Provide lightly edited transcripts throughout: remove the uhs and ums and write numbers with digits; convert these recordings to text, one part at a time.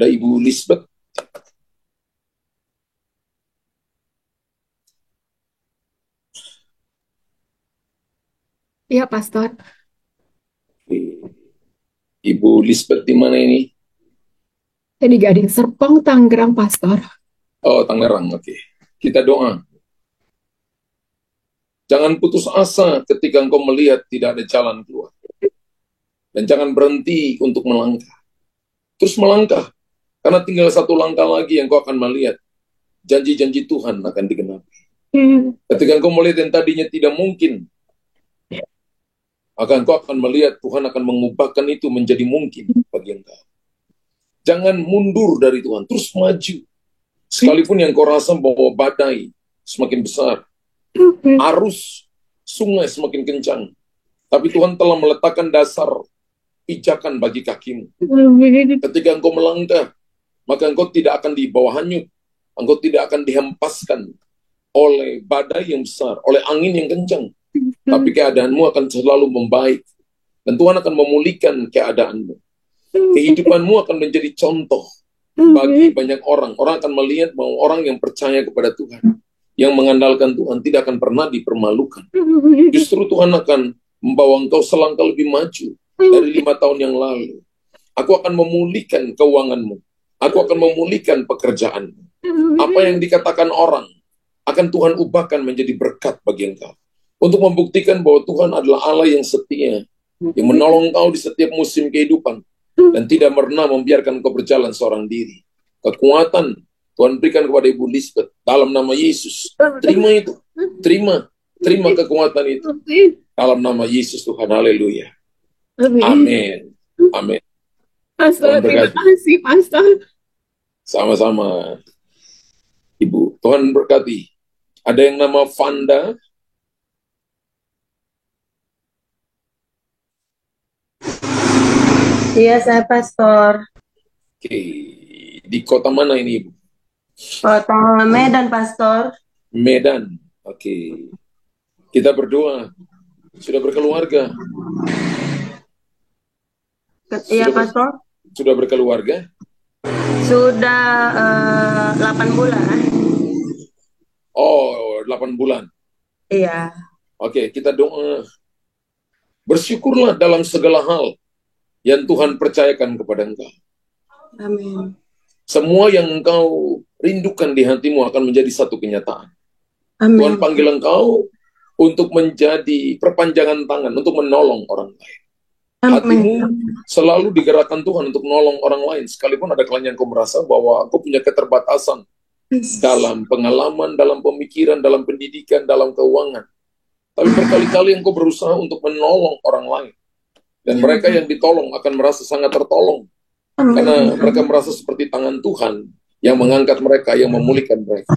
Ada Ibu Lisbeth. Iya, Pastor. Ibu Lisbeth di mana ini? Saya di Gading Serpong, Tangerang, Pastor. Oh, Tangerang, oke. Kita doa. Jangan putus asa ketika engkau melihat tidak ada jalan keluar. Dan jangan berhenti untuk melangkah. Terus melangkah. Karena tinggal satu langkah lagi yang kau akan melihat. Janji-janji Tuhan akan digenapi. Ketika engkau melihat yang tadinya tidak mungkin, engkau akan melihat Tuhan akan mengubahkan itu menjadi mungkin bagi engkau. Jangan mundur dari Tuhan, terus maju. Sekalipun yang kau rasa bahwa badai semakin besar, arus sungai semakin kencang, tapi Tuhan telah meletakkan dasar pijakan bagi kakimu. Ketika engkau melangkah, maka engkau tidak akan dibawa hanyut, engkau tidak akan dihempaskan oleh badai yang besar, oleh angin yang kencang, tapi keadaanmu akan selalu membaik, dan Tuhan akan memulihkan keadaanmu. Kehidupanmu akan menjadi contoh bagi banyak orang. Orang akan melihat bahwa orang yang percaya kepada Tuhan, yang mengandalkan Tuhan, tidak akan pernah dipermalukan. Justru Tuhan akan membawa engkau selangkah lebih maju dari 5 tahun yang lalu. Aku akan memulihkan keuanganmu. Aku akan memulihkan pekerjaanmu. Apa yang dikatakan orang akan Tuhan ubahkan menjadi berkat bagi engkau. Untuk membuktikan bahwa Tuhan adalah Allah yang setia, yang menolong engkau di setiap musim kehidupan, dan tidak pernah membiarkan kau berjalan seorang diri. Kekuatan Tuhan berikan kepada Ibu Lisbeth dalam nama Yesus. Terima itu. Terima kekuatan itu. Dalam nama Yesus Tuhan. Haleluya. Amin. Amin. Pastor, terima kasih, Pastor. Sama-sama. Ibu, Tuhan berkati. Ada yang nama Vanda. Iya, saya Pastor. Oke. Di kota mana ini, Ibu? Kota Medan, Pastor. Medan. Oke. Kita berdoa. Sudah berkeluarga? Iya, Pastor. Sudah berkeluarga? Sudah 8 bulan. Oh, 8 bulan. Iya. Oke, kita doa. Bersyukurlah dalam segala hal yang Tuhan percayakan kepada engkau. Amin. Semua yang engkau rindukan di hatimu akan menjadi satu kenyataan. Amin. Tuhan panggil engkau untuk menjadi perpanjangan tangan, untuk menolong orang lain. Amin. Hatimu selalu digerakkan Tuhan untuk menolong orang lain, sekalipun ada kalanya engkau merasa bahwa engkau punya keterbatasan dalam pengalaman, dalam pemikiran, dalam pendidikan, dalam keuangan. Tapi berkali-kali engkau berusaha untuk menolong orang lain. Dan mereka yang ditolong akan merasa sangat tertolong. Karena mereka merasa seperti tangan Tuhan yang mengangkat mereka, yang memulihkan mereka.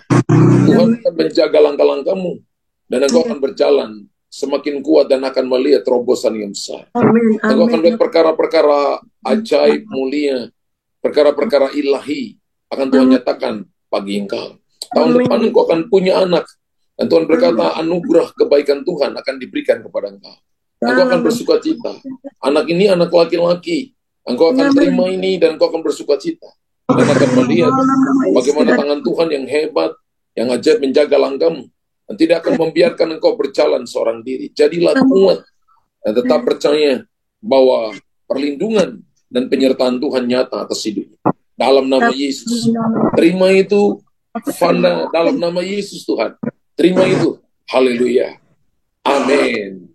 Tuhan akan menjaga langkah-langkahmu. Dan engkau akan berjalan semakin kuat dan akan melihat terobosan yang besar. Amin. Engkau akan melihat perkara-perkara ajaib, mulia, perkara-perkara ilahi akan Tuhan nyatakan bagi engkau. Tahun depan engkau akan punya anak. Dan Tuhan berkata, anugerah kebaikan Tuhan akan diberikan kepada engkau. Engkau akan bersuka cita. Anak ini anak laki-laki. Engkau akan terima ini dan engkau akan bersuka cita. Dan akan melihat bagaimana tangan Tuhan yang hebat, yang ajaib menjaga langkahmu. Dan tidak akan membiarkan engkau berjalan seorang diri. Jadilah kuat dan tetap percaya bahwa perlindungan dan penyertaan Tuhan nyata atas hidupmu. Dalam nama Yesus. Terima itu, Vanda, dalam nama Yesus Tuhan. Terima itu. Haleluya. Amin.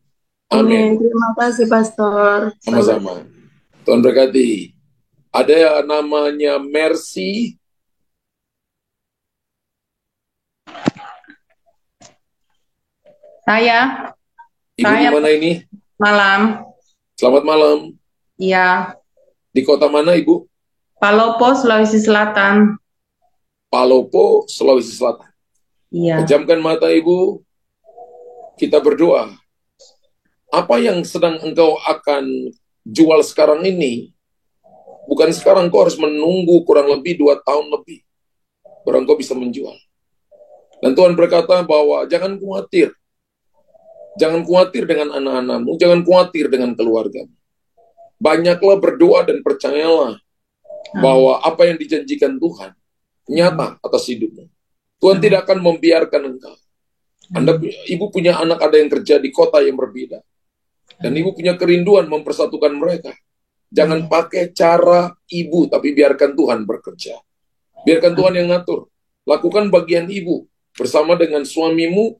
Amin. Terima kasih, Pastor. Sama-sama. Tuhan berkati. Ada namanya Mercy. Saya. Ibu di mana ini? Malam. Selamat malam. Iya. Di kota mana, Ibu? Palopo, Sulawesi Selatan. Palopo, Sulawesi Selatan. Iya. Pejamkan mata, Ibu. Kita berdoa. Apa yang sedang engkau akan jual sekarang ini, bukan sekarang, kau harus menunggu kurang lebih 2 tahun lebih, baru engkau bisa menjual. Dan Tuhan berkata bahwa jangan khawatir. Jangan khawatir dengan anak-anakmu, jangan khawatir dengan keluargamu. Banyaklah berdoa dan percayalah bahwa apa yang dijanjikan Tuhan nyata atas hidupmu. Tuhan tidak akan membiarkan engkau. Ibu punya anak ada yang kerja di kota yang berbeda. Dan ibu punya kerinduan mempersatukan mereka. Jangan pakai cara ibu, tapi biarkan Tuhan bekerja. Biarkan Tuhan yang ngatur. Lakukan bagian ibu bersama dengan suamimu,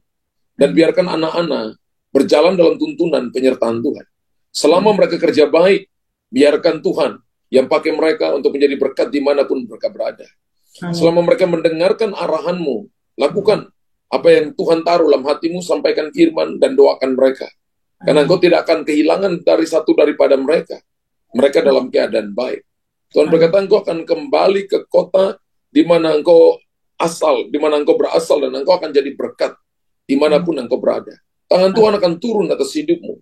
dan biarkan anak-anak berjalan dalam tuntunan penyertaan Tuhan. Selama mereka kerja baik, biarkan Tuhan yang pakai mereka untuk menjadi berkat dimanapun mereka berada. Selama mereka mendengarkan arahanmu, lakukan apa yang Tuhan taruh dalam hatimu, sampaikan firman dan doakan mereka. Karena engkau tidak akan kehilangan dari satu daripada mereka. Mereka dalam keadaan baik. Tuhan berkata engkau akan kembali ke kota di mana engkau berasal, dan engkau akan jadi berkat dimanapun engkau berada. Tangan Tuhan akan turun atas hidupmu,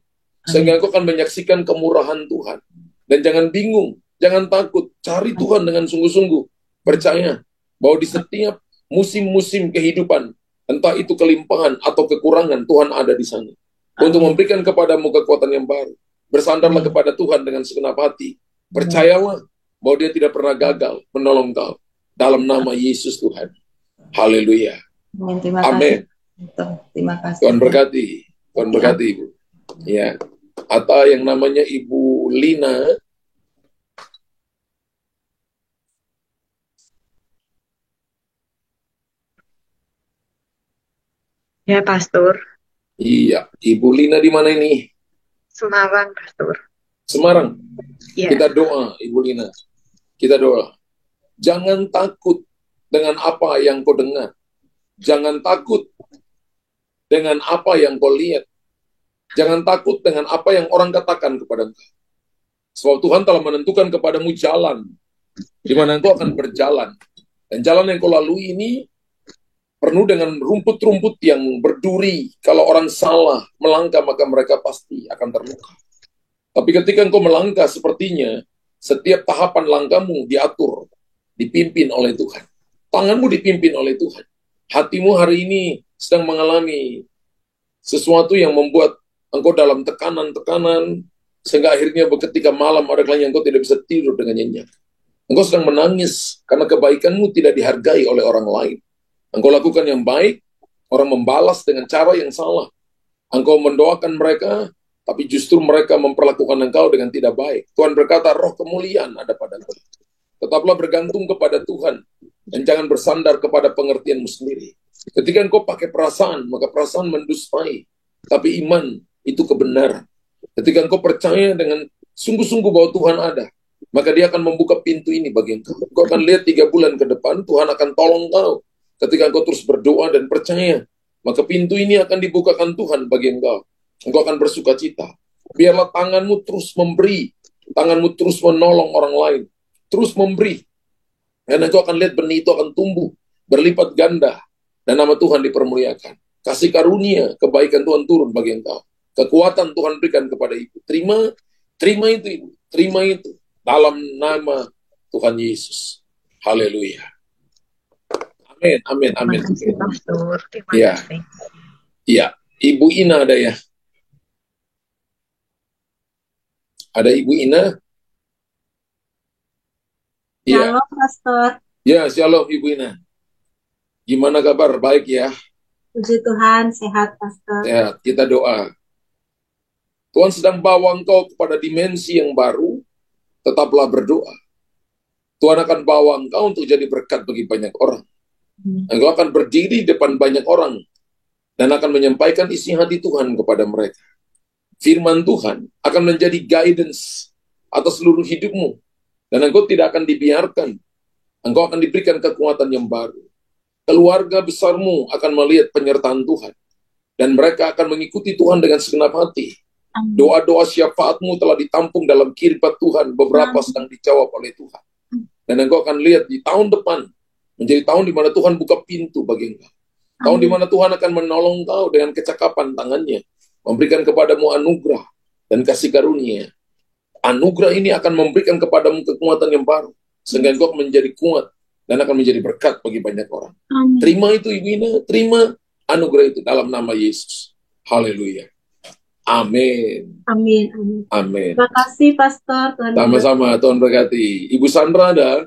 sehingga engkau akan menyaksikan kemurahan Tuhan. Dan jangan bingung, jangan takut, cari Tuhan dengan sungguh-sungguh. Percaya bahwa di setiap musim-musim kehidupan, entah itu kelimpahan atau kekurangan, Tuhan ada di sana untuk memberikan kepadamu kekuatan yang baru. Bersandarlah kepada Tuhan dengan segenap hati. Percayalah bahwa Dia tidak pernah gagal menolong kau. Dalam nama Yesus Tuhan. Haleluya. Terima kasih. Amin. Terima kasih. Tuhan berkati. Tuhan berkati, Ibu. Ya. Atau yang namanya Ibu Lina. Ya, Pastor. Iya, Ibu Lina di mana ini? Semarang, Pastor. Semarang. Ya. Kita doa, Ibu Lina. Kita doa. Jangan takut dengan apa yang kau dengar. Jangan takut dengan apa yang kau lihat. Jangan takut dengan apa yang orang katakan kepada engkau. Sebab Tuhan telah menentukan kepadamu jalan di mana engkau akan berjalan. Dan jalan yang kau lalui ini penuh dengan rumput-rumput yang berduri. Kalau orang salah melangkah, maka mereka pasti akan terluka. Tapi ketika engkau melangkah, sepertinya setiap tahapan langkahmu diatur, dipimpin oleh Tuhan. Tanganmu dipimpin oleh Tuhan. Hatimu hari ini sedang mengalami sesuatu yang membuat engkau dalam tekanan-tekanan, sehingga akhirnya ketika malam ada kalanya engkau tidak bisa tidur dengan nyenyak. Engkau sedang menangis karena kebaikanmu tidak dihargai oleh orang lain. Engkau lakukan yang baik, orang membalas dengan cara yang salah. Engkau mendoakan mereka, tapi justru mereka memperlakukan engkau dengan tidak baik. Tuhan berkata, roh kemuliaan ada pada engkau. Tetaplah bergantung kepada Tuhan, dan jangan bersandar kepada pengertianmu sendiri. Ketika engkau pakai perasaan, maka perasaan mendustai. Tapi iman itu kebenaran. Ketika engkau percaya dengan sungguh-sungguh bahwa Tuhan ada, maka Dia akan membuka pintu ini bagi engkau. Engkau akan lihat 3 bulan ke depan, Tuhan akan tolong engkau. Ketika engkau terus berdoa dan percaya, maka pintu ini akan dibukakan Tuhan bagi engkau. Engkau akan bersuka cita. Biarlah tanganmu terus memberi, tanganmu terus menolong orang lain, terus memberi. Dan engkau akan lihat benih itu akan tumbuh, berlipat ganda, dan nama Tuhan dipermuliakan. Kasih karunia, kebaikan Tuhan turun bagi engkau. Kekuatan Tuhan berikan kepada ibu. Terima itu ibu, terima itu. Dalam nama Tuhan Yesus. Haleluya. Amin, amin, amin. Terima kasih, Pastor. Terima Ya. kasih. Iya, Ibu Ina ada ya? Ada Ibu Ina? Iya. Shalom, Pastor. Ya, shalom Ibu Ina. Gimana kabar? Baik ya? Puji Tuhan, sehat, Pastor. Sehat. Kita doa. Tuhan sedang bawa engkau kepada dimensi yang baru, tetaplah berdoa. Tuhan akan bawa engkau untuk jadi berkat bagi banyak orang. Engkau akan berdiri depan banyak orang dan akan menyampaikan isi hati Tuhan kepada mereka. Firman Tuhan akan menjadi guidance atas seluruh hidupmu, dan engkau tidak akan dibiarkan. Engkau akan diberikan kekuatan yang baru. Keluarga besarmu akan melihat penyertaan Tuhan, dan mereka akan mengikuti Tuhan dengan segenap hati. Doa-doa syafaatmu telah ditampung dalam kirbat Tuhan, beberapa sedang dijawab oleh Tuhan. Dan engkau akan lihat di tahun depan menjadi tahun di mana Tuhan buka pintu bagi engkau. Tahun di mana Tuhan akan menolong engkau dengan kecakapan tangannya, memberikan kepadamu anugerah dan kasih karunia. Anugerah ini akan memberikan kepadamu kekuatan yang baru, sehingga engkau menjadi kuat dan akan menjadi berkat bagi banyak orang. Terima itu Ibu Ina, terima anugerah itu dalam nama Yesus. Haleluya. Amin. Amin. Amin. Amin. Terima kasih, Pastor. Tuhan memberkati. Sama-sama, Tuhan berkati. Ibu Sandra ada?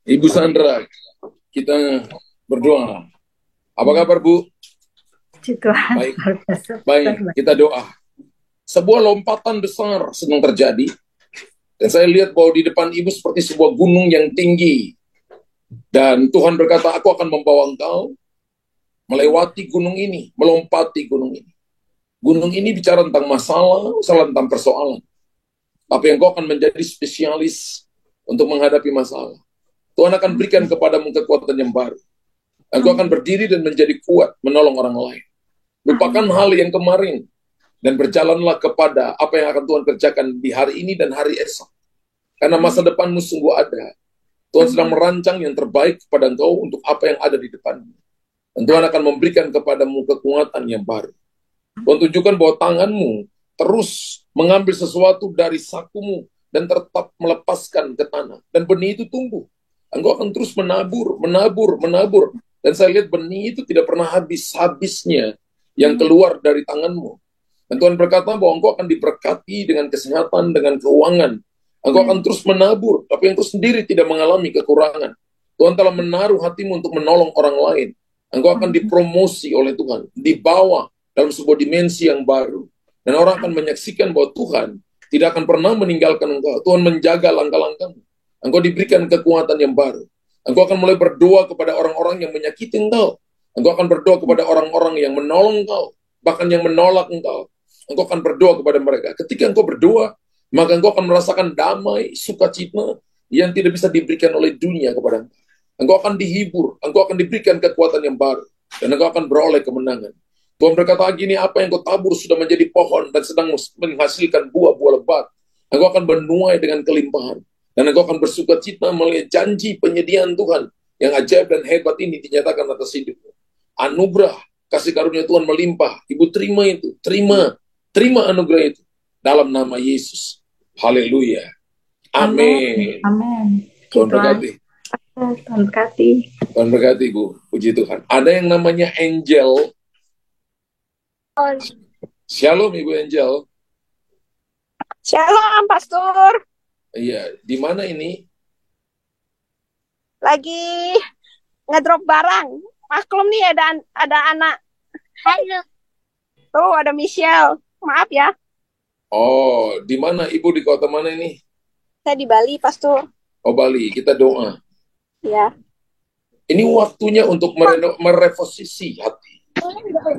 Ibu Sandra, kita berdoa. Apa kabar, Bu? Puji Tuhan. Baik. Baik, kita doa. Sebuah lompatan besar sedang terjadi. Dan saya lihat bahwa di depan Ibu seperti sebuah gunung yang tinggi. Dan Tuhan berkata, aku akan membawa engkau melewati gunung ini, melompati gunung ini. Gunung ini bicara tentang masalah tentang persoalan. Tapi engkau akan menjadi spesialis untuk menghadapi masalah. Tuhan akan berikan kepadamu kekuatan yang baru. Engkau akan berdiri dan menjadi kuat, menolong orang lain. Lupakan hal yang kemarin, dan berjalanlah kepada apa yang akan Tuhan kerjakan di hari ini dan hari esok. Karena masa depanmu sungguh ada. Tuhan sedang merancang yang terbaik kepada engkau untuk apa yang ada di depanmu. Dan Tuhan akan memberikan kepadamu kekuatan yang baru. Tuhan tunjukkan bahwa tanganmu terus mengambil sesuatu dari sakumu dan tetap melepaskan ke tanah. Dan benih itu tumbuh. Engkau akan terus menabur. Dan saya lihat benih itu tidak pernah habis-habisnya yang keluar dari tanganmu. Dan Tuhan berkata bahwa engkau akan diberkati dengan kesehatan, dengan keuangan. Engkau akan terus menabur, tapi engkau sendiri tidak mengalami kekurangan. Tuhan telah menaruh hatimu untuk menolong orang lain. Engkau akan dipromosi oleh Tuhan, dibawa dalam sebuah dimensi yang baru. Dan orang akan menyaksikan bahwa Tuhan tidak akan pernah meninggalkan engkau. Tuhan menjaga langkah-langkahmu. Engkau diberikan kekuatan yang baru. Engkau akan mulai berdoa kepada orang-orang yang menyakiti engkau. Engkau akan berdoa kepada orang-orang yang menolong engkau, bahkan yang menolak engkau. Engkau akan berdoa kepada mereka. Ketika engkau berdoa, maka engkau akan merasakan damai, sukacita yang tidak bisa diberikan oleh dunia kepada engkau. Engkau akan dihibur, engkau akan diberikan kekuatan yang baru, dan engkau akan beroleh kemenangan. Tuhan berkata gini, apa yang engkau tabur sudah menjadi pohon dan sedang menghasilkan buah-buah lebat. Engkau akan menuai dengan kelimpahan, dan engkau akan bersukacita melihat janji penyediaan Tuhan yang ajaib dan hebat ini dinyatakan atas hidupmu. Anugerah, kasih karunia Tuhan melimpah. Ibu terima itu, terima anugerah itu dalam nama Yesus. Haleluya. Amin. Amin. Tuhan berkati. Tuhan berkati. Tuhan berkati, Bu. Puji Tuhan. Ada yang namanya Angel. Shalom, Ibu Angel. Shalom, Pastor. Iya, di mana ini? Lagi ngedrop barang. Maklum nih ada anak. Halo. Tuh ada Michelle. Maaf ya. Oh, di mana Ibu, di kota mana ini? Saya di Bali, Pastor. Oh, Bali. Kita doa. Ya. Ini waktunya untuk mereposisi hati.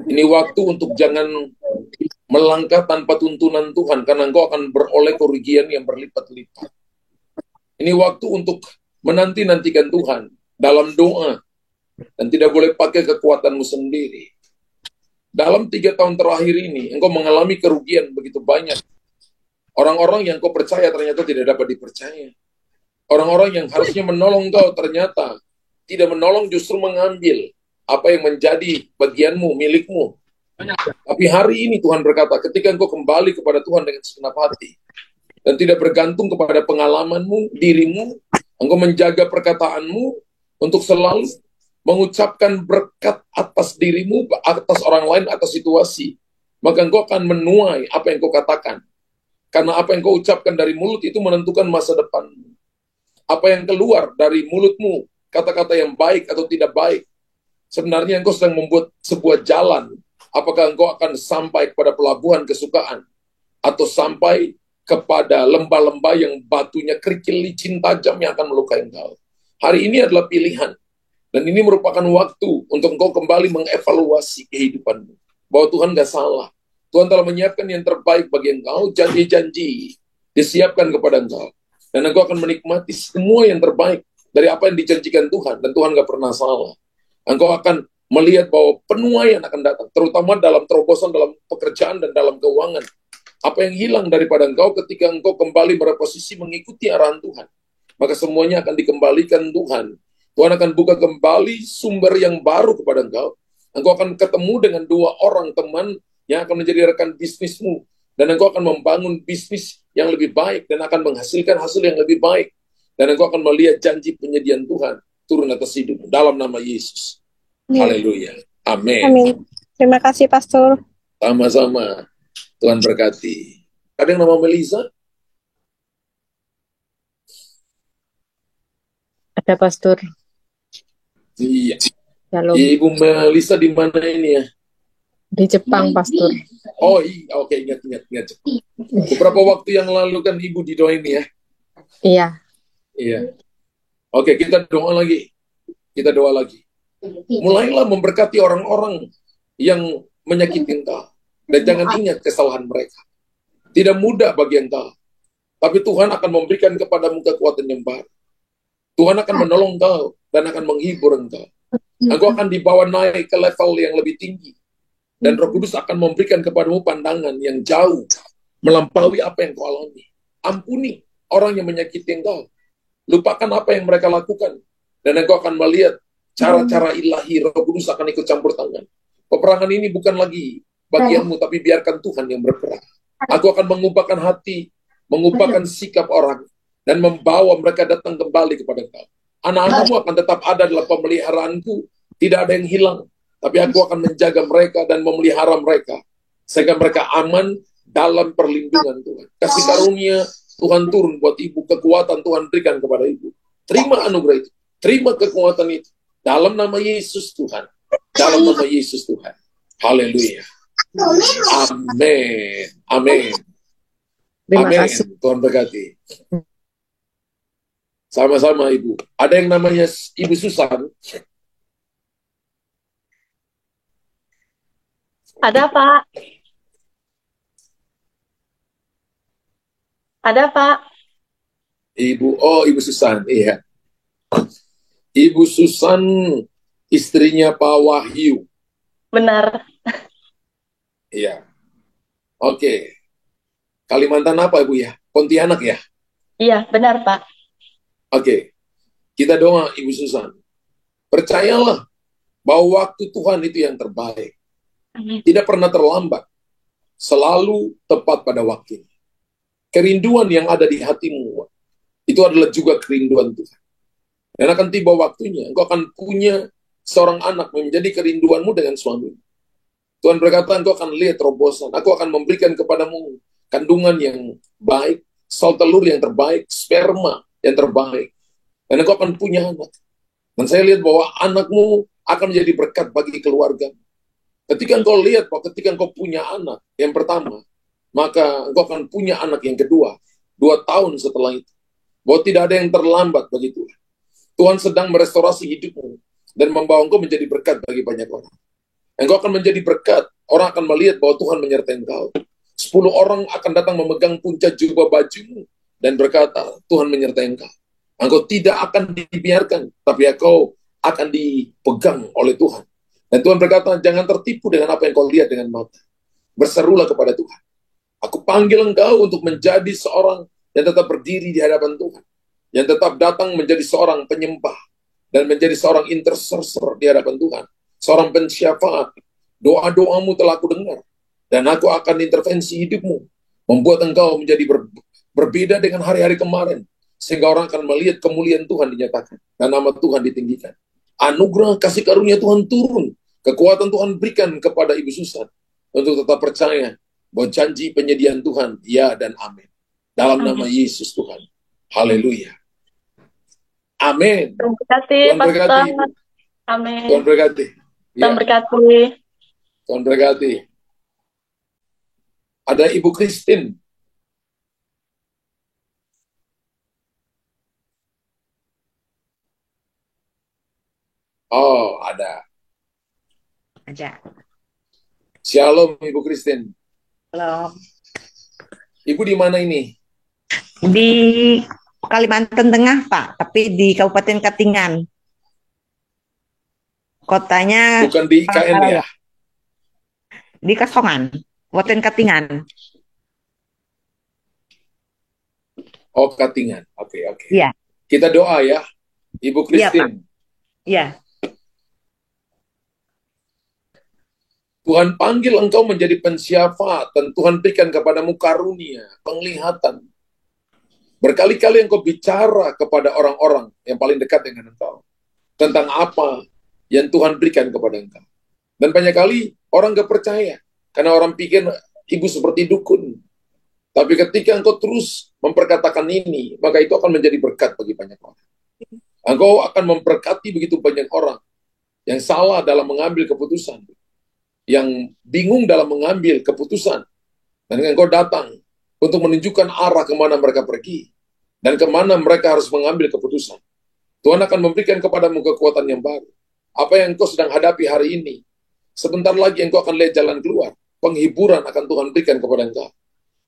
Ini waktu untuk jangan melangkah tanpa tuntunan Tuhan, karena engkau akan beroleh kerugian yang berlipat-lipat. Ini waktu untuk menanti-nantikan Tuhan dalam doa, dan tidak boleh pakai kekuatanmu sendiri. Dalam 3 tahun terakhir ini, engkau mengalami kerugian begitu banyak. Orang-orang yang kau percaya ternyata tidak dapat dipercaya. Orang-orang yang harusnya menolong kau ternyata tidak menolong, justru mengambil apa yang menjadi bagianmu, milikmu. Tapi hari ini Tuhan berkata, ketika engkau kembali kepada Tuhan dengan segenap hati, dan tidak bergantung kepada pengalamanmu, dirimu, engkau menjaga perkataanmu untuk selalu mengucapkan berkat atas dirimu, atas orang lain, atas situasi, maka engkau akan menuai apa yang kau katakan. Karena apa yang kau ucapkan dari mulut itu menentukan masa depanmu. Apa yang keluar dari mulutmu, kata-kata yang baik atau tidak baik, sebenarnya engkau sedang membuat sebuah jalan. Apakah engkau akan sampai kepada pelabuhan kesukaan, atau sampai kepada lembah-lembah yang batunya kerikil, licin, tajam yang akan melukai engkau. Hari ini adalah pilihan. Dan ini merupakan waktu untuk engkau kembali mengevaluasi kehidupanmu. Bahwa Tuhan gak salah. Tuhan telah menyiapkan yang terbaik bagi engkau, janji-janji disiapkan kepada engkau. Dan engkau akan menikmati semua yang terbaik dari apa yang dijanjikan Tuhan. Dan Tuhan gak pernah salah. Engkau akan melihat bahwa penuaian akan datang, terutama dalam terobosan, dalam pekerjaan, dan dalam keuangan. Apa yang hilang daripada engkau ketika engkau kembali bereposisi mengikuti arahan Tuhan, maka semuanya akan dikembalikan Tuhan. Tuhan akan buka kembali sumber yang baru kepada engkau. Engkau akan ketemu dengan 2 orang teman yang akan menjadi rekan bisnismu, dan engkau akan membangun bisnis yang lebih baik dan akan menghasilkan hasil yang lebih baik. Dan engkau akan melihat janji penyediaan Tuhan turun atas hidupmu dalam nama Yesus. Haleluya. Amin. Amin. Terima kasih, Pastor. Sama-sama. Tuhan berkati. Ada yang nama Melisa? Ada Pastor. Iya. Shalom. Ibu Melisa di mana ini ya? Di Jepang, Pastor. Oh iya, oke, ingat. Beberapa waktu yang lalu kan Ibu didoain ya? Iya. Iya. Oke, kita doa lagi. Mulailah memberkati orang-orang yang menyakiti engkau. Dan jangan ingat kesalahan mereka. Tidak mudah bagi engkau. Tapi Tuhan akan memberikan kepadamu kekuatan yang baru. Tuhan akan menolong engkau dan akan menghibur engkau. Engkau akan dibawa naik ke level yang lebih tinggi. Dan Roh Kudus akan memberikan kepadamu pandangan yang jauh melampaui apa yang kau alami. Ampuni orang yang menyakiti engkau. Lupakan apa yang mereka lakukan. Dan engkau akan melihat cara-cara ilahi. Roh Kudus akan ikut campur tangan. Peperangan ini bukan lagi bagianmu, tapi biarkan Tuhan yang berperang. Aku akan mengubahkan hati, mengubahkan sikap orang, dan membawa mereka datang kembali kepada engkau. Anak-anakmu akan tetap ada dalam pemeliharaanku. Tidak ada yang hilang. Tapi aku akan menjaga mereka dan memelihara mereka. Sehingga mereka aman dalam perlindungan Tuhan. Kasih karunia Tuhan turun buat ibu. Kekuatan Tuhan berikan kepada ibu. Terima anugerah itu. Terima kekuatan itu. Dalam nama Yesus Tuhan. Dalam nama Yesus Tuhan. Haleluya. Amin. Amin. Terima Amin. kasih. Tuhan berkati. Sama-sama Ibu. Ada yang namanya Ibu Susan. Ada, Pak. Ada, Pak. Ibu Susan, iya. Ibu Susan, istrinya Pak Wahyu. Benar. Iya. Oke. Kalimantan apa Ibu ya? Pontianak ya? Iya, benar, Pak. Oke. Kita doa Ibu Susan. Percayalah bahwa waktu Tuhan itu yang terbaik. Amin. Tidak pernah terlambat. Selalu tepat pada waktunya. Kerinduan yang ada di hatimu, itu adalah juga kerinduan Tuhan. Dan akan tiba waktunya, engkau akan punya seorang anak menjadi kerinduanmu dengan suamimu. Tuhan berkata, engkau akan lihat terobosan. Aku akan memberikan kepadamu kandungan yang baik, sel telur yang terbaik, sperma yang terbaik. Dan engkau akan punya anak. Dan saya lihat bahwa anakmu akan menjadi berkat bagi keluarga. Ketika engkau lihat bahwa ketika engkau punya anak yang pertama, maka engkau akan punya anak yang kedua, 2 tahun setelah itu. Bahwa tidak ada yang terlambat bagi Tuhan. Tuhan sedang merestorasi hidupmu dan membawa engkau menjadi berkat bagi banyak orang. Engkau akan menjadi berkat. Orang akan melihat bahwa Tuhan menyertai engkau. 10 orang akan datang memegang puncak jubah bajumu dan berkata, Tuhan menyertai engkau. Engkau tidak akan dibiarkan, tapi engkau akan dipegang oleh Tuhan. Dan Tuhan berkata, jangan tertipu dengan apa yang kau lihat dengan mata. Berserulah kepada Tuhan. Aku panggil engkau untuk menjadi seorang yang tetap berdiri di hadapan Tuhan. Yang tetap datang menjadi seorang penyembah. Dan menjadi seorang intercessor di hadapan Tuhan. Seorang pensyafaat. Doa-doamu telah aku dengar. Dan aku akan intervensi hidupmu. Membuat engkau menjadi berbeda dengan hari-hari kemarin. Sehingga orang akan melihat kemuliaan Tuhan dinyatakan. Dan nama Tuhan ditinggikan. Anugerah kasih karunia Tuhan turun. Kekuatan Tuhan berikan kepada Ibu Susan. Untuk tetap percaya bahwa janji penyediaan Tuhan, ya dan amin. Dalam nama Yesus Tuhan. Haleluya. Amin. Tuhan berkati, Tuhan berkati, Pastor. Ibu. Amin. Tuhan berkati. Tuhan Ya, berkati. Tuhan berkati. Ada Ibu Christine. Oh, ada. Aja. Shalom Ibu Christine. Halo. Ibu di mana ini? Di Kalimantan Tengah, Pak, tapi di Kabupaten Katingan. Kotanya Bukan di IKN ya? di Kasongan, Kabupaten Katingan. Oh, Katingan. Oke. Iya. Kita doa ya. Ibu Iya, Pak. Christine. Iya. Tuhan panggil engkau menjadi pensyafaat dan Tuhan berikan kepadamu karunia, penglihatan. Berkali-kali engkau bicara kepada orang-orang yang paling dekat dengan engkau tentang apa yang Tuhan berikan kepada engkau. Dan banyak kali orang gak percaya. Karena orang pikir ibu seperti dukun. Tapi ketika engkau terus memperkatakan ini, maka itu akan menjadi berkat bagi banyak orang. Engkau akan memberkati begitu banyak orang yang salah dalam mengambil keputusan, yang bingung dalam mengambil keputusan. Dan engkau datang untuk menunjukkan arah kemana mereka pergi dan kemana mereka harus mengambil keputusan. Tuhan akan memberikan kepadamu kekuatan yang baru. Apa yang engkau sedang hadapi hari ini, sebentar lagi engkau akan lihat jalan keluar. Penghiburan akan Tuhan berikan kepada engkau.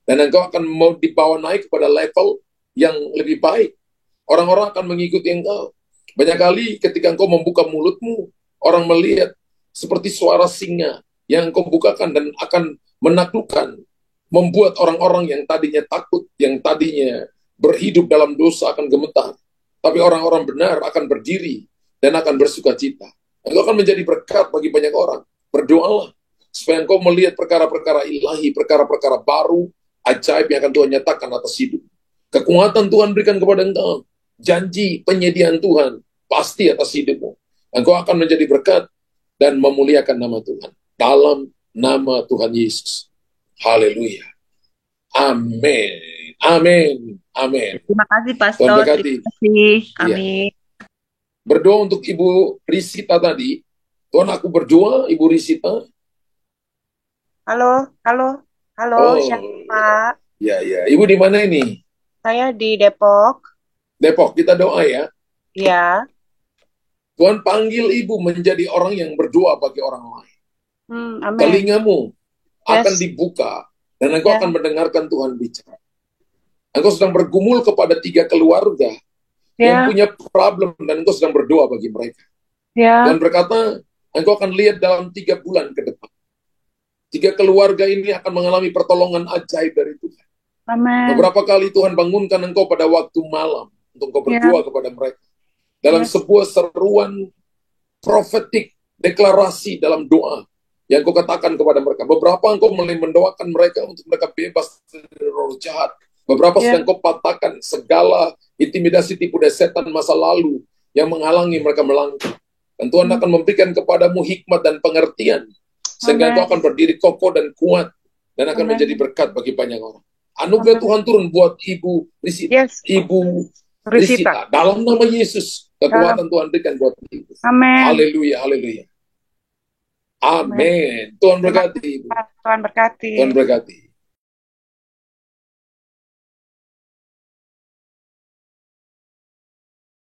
Dan engkau akan mau dibawa naik kepada level yang lebih baik. Orang-orang akan mengikuti engkau. Banyak kali ketika engkau membuka mulutmu, orang melihat seperti suara singa yang engkau bukakan dan akan menaklukkan, membuat orang-orang yang tadinya takut, yang tadinya berhidup dalam dosa akan gemetar. Tapi orang-orang benar akan berdiri dan akan bersuka cita. Engkau akan menjadi berkat bagi banyak orang. Berdoalah supaya engkau melihat perkara-perkara ilahi, perkara-perkara baru, ajaib yang akan Tuhan nyatakan atas hidup. Kekuatan Tuhan berikan kepada engkau. Janji penyediaan Tuhan pasti atas hidupmu. Engkau akan menjadi berkat dan memuliakan nama Tuhan. Dalam nama Tuhan Yesus. Haleluya. Amin. Amin. Amin. Terima kasih, Pastor. Tuhan berkati. Terima kasih. Iya. Amin. Berdoa untuk Ibu Risita tadi. Tuhan, aku berdoa, Ibu Risita. Halo, halo, halo, Oh, siapa? ya, ya. Ibu di mana ini? Saya di Depok. Depok. Kita doa ya. Ya, Tuhan panggil Ibu menjadi orang yang berdoa bagi orang lain. amin. Telingamu akan Yes. dibuka dan engkau Ya. akan mendengarkan Tuhan bicara. Engkau sedang bergumul kepada 3 keluarga yang Ya, punya problem dan engkau sedang berdoa bagi mereka. ya, Tuhan berkata, engkau akan lihat dalam 3 bulan ke depan. 3 keluarga ini akan mengalami pertolongan ajaib dari Tuhan. amin. Beberapa kali Tuhan bangunkan engkau pada waktu malam untuk engkau berdoa kepada mereka. Dalam Yes. sebuah seruan profetik, deklarasi dalam doa yang kau katakan kepada mereka. Beberapa engkau mulai mendoakan mereka untuk mereka bebas dari roh jahat. Beberapa Ya. sedang kau patahkan segala intimidasi tipu daya setan masa lalu yang menghalangi mereka melangkah. Dan Tuhan akan memberikan kepadamu hikmat dan pengertian sehingga Amin. engkau akan berdiri kokoh dan kuat dan akan Amin. menjadi berkat bagi banyak orang. Anugerah Amin. Tuhan turun buat Ibu Risita. Yes, Ibu Risita. Risita. Dalam nama Yesus, kekuatan Tuhan berikan buat Ibu. Amin. Haleluya, haleluya. Amin. Tuhan berkati Ibu. Tuhan berkati. Tuhan berkati.